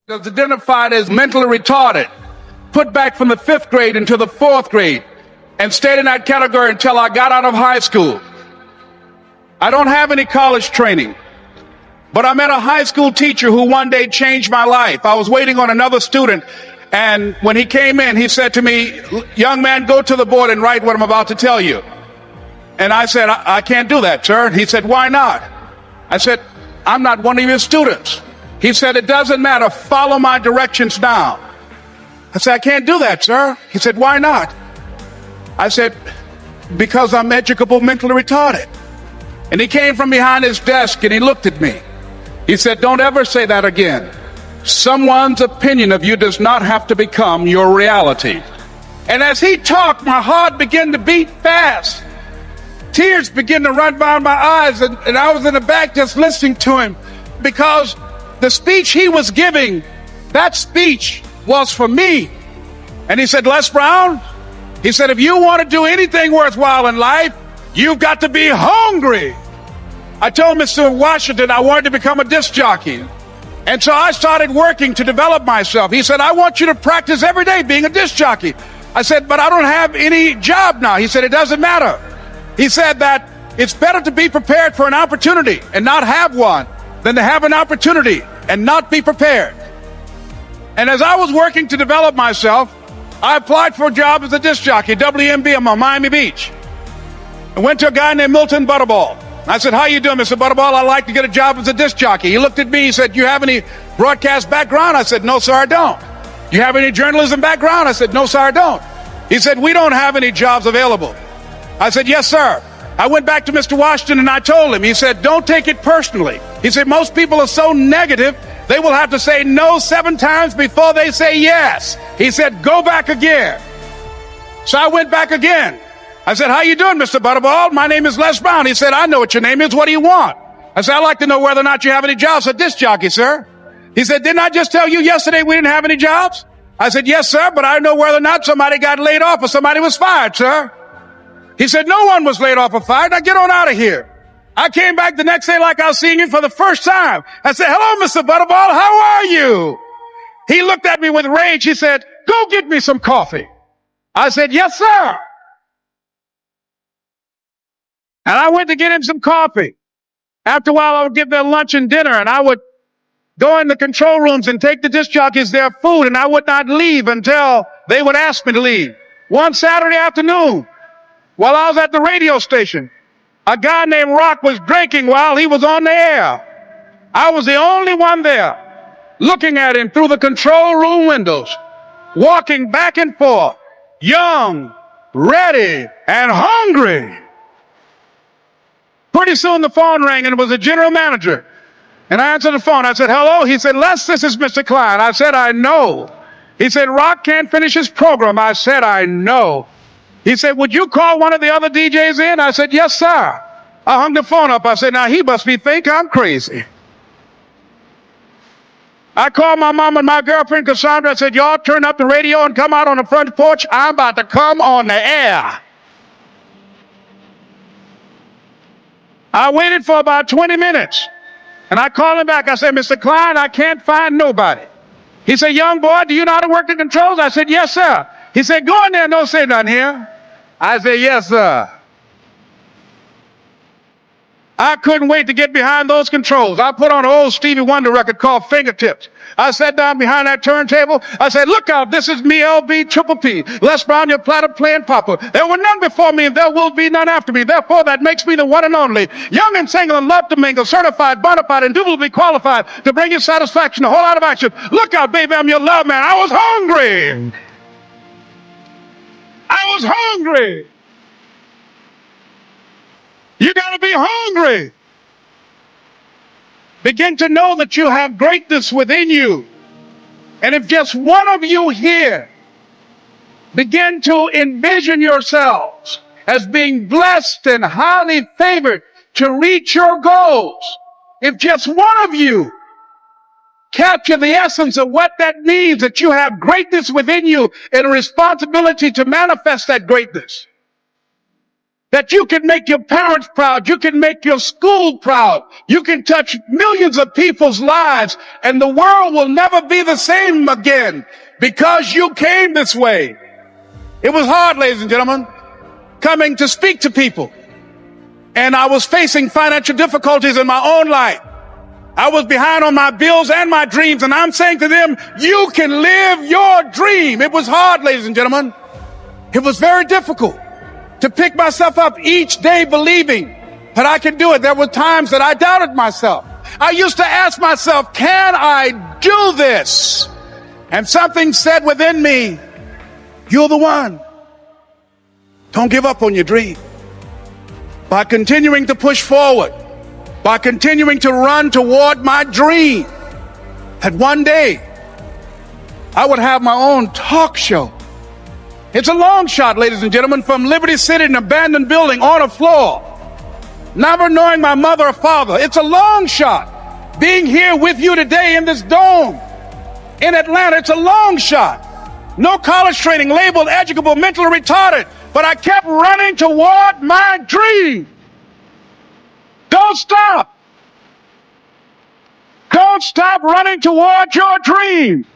was identified as mentally retarded, put back from the 5th grade into the 4th grade, and stayed in that category until I got out of high school. I don't have any college training, but I met a high school teacher who one day changed my life. I was waiting on another student, and when he came in, he said to me, "Young man, go to the board and write what I'm about to tell you." And I said, I can't do that, sir. He said, "Why not?" I said, "I'm not one of your students." He said, "It doesn't matter. Follow my directions now." I said, "I can't do that, sir." He said, "Why not?" I said, "Because I'm educable mentally retarded." And he came from behind his desk and he looked at me. He said, "Don't ever say that again. Someone's opinion of you does not have to become your reality." And as he talked, my heart began to beat fast. Tears began to run down my eyes, and I was in the back just listening to him, because the speech he was giving, that speech was for me. And he said, "Les Brown," he said, "if you want to do anything worthwhile in life, you've got to be hungry." I told Mr. Washington I wanted to become a disc jockey. And so I started working to develop myself. He said, "I want you to practice every day being a disc jockey." I said, "But I don't have any job now." He said, "It doesn't matter." He said that it's better to be prepared for an opportunity and not have one than to have an opportunity and not be prepared. And as I was working to develop myself, I applied for a job as a disc jockey, WMB, on Miami Beach. I went to a guy named Milton Butterball. I said, "How you doing, Mr. Butterball? I'd like to get a job as a disc jockey." He looked at me, he said, "You have any broadcast background?" I said, "No, sir, I don't." "You have any journalism background?" I said, "No, sir, I don't." He said, "We don't have any jobs available." I said, "Yes, sir." I went back to Mr. Washington and I told him. He said, "Don't take it personally." He said, "Most people are so negative, they will have to say no 7 times before they say yes." He said, "Go back again." So I went back again. I said, "How you doing, Mr. Butterball? My name is Les Brown." He said, "I know what your name is. What do you want?" I said, "I'd like to know whether or not you have any jobs for disc jockey, sir." He said, "Didn't I just tell you yesterday we didn't have any jobs?" I said, "Yes, sir, but I know whether or not somebody got laid off or somebody was fired, sir." He said, "No one was laid off or fired. Now get on out of here." I came back the next day like I was seeing him for the first time. I said, "Hello, Mr. Butterball. How are you?" He looked at me with rage. He said, "Go get me some coffee." I said, "Yes, sir." And I went to get him some coffee. After a while, I would give them lunch and dinner, and I would go in the control rooms and take the disc jockeys their food, and I would not leave until they would ask me to leave. One Saturday afternoon, while I was at the radio station, a guy named Rock was drinking while he was on the air. I was the only one there, looking at him through the control room windows, walking back and forth, young, ready, and hungry. Pretty soon the phone rang, and it was the general manager. And I answered the phone. I said, "Hello?" He said, "Les, this is Mr. Klein." I said, "I know." He said, "Rock can't finish his program." I said, "I know." He said, "Would you call one of the other DJs in?" I said, "Yes, sir." I hung the phone up. I said, "Now he must be think I'm crazy." I called my mom and my girlfriend, Cassandra. I said, "Y'all turn up the radio and come out on the front porch. I'm about to come on the air." I waited for about 20 minutes, and I called him back. I said, "Mr. Klein, I can't find nobody." He said, "Young boy, do you know how to work the controls?" I said, "Yes, sir." He said, "Go in there and don't say nothing here." I said, "Yes, sir." I couldn't wait to get behind those controls. I put on an old Stevie Wonder record called Fingertips. I sat down behind that turntable. I said, "Look out, this is me, LB Triple P. Les Brown, your platter playing papa. There were none before me, and there will be none after me. Therefore, that makes me the one and only. Young and single and love to mingle, certified, bona fide, indubitably qualified to bring you satisfaction, a whole lot of action. Look out, baby, I'm your love man." I was hungry. I was hungry. You got to be hungry. Begin to know that you have greatness within you. And if just one of you here begin to envision yourselves as being blessed and highly favored to reach your goals, if just one of you capture the essence of what that means, that you have greatness within you and a responsibility to manifest that greatness, that you can make your parents proud, you can make your school proud, you can touch millions of people's lives, and the world will never be the same again because you came this way. It was hard, ladies and gentlemen, coming to speak to people. And I was facing financial difficulties in my own life. I was behind on my bills and my dreams, and I'm saying to them, you can live your dream. It was hard, ladies and gentlemen. It was very difficult to pick myself up each day believing that I could do it. There were times that I doubted myself. I used to ask myself, can I do this? And something said within me, you're the one. Don't give up on your dream. By continuing to push forward, by continuing to run toward my dream, that one day I would have my own talk show. It's a long shot, ladies and gentlemen, from Liberty City, an abandoned building on a floor, never knowing my mother or father. It's a long shot. Being here with you today in this dome in Atlanta, it's a long shot. No college training, labeled educable, mentally retarded, but I kept running toward my dream. Don't stop. Don't stop running toward your dream.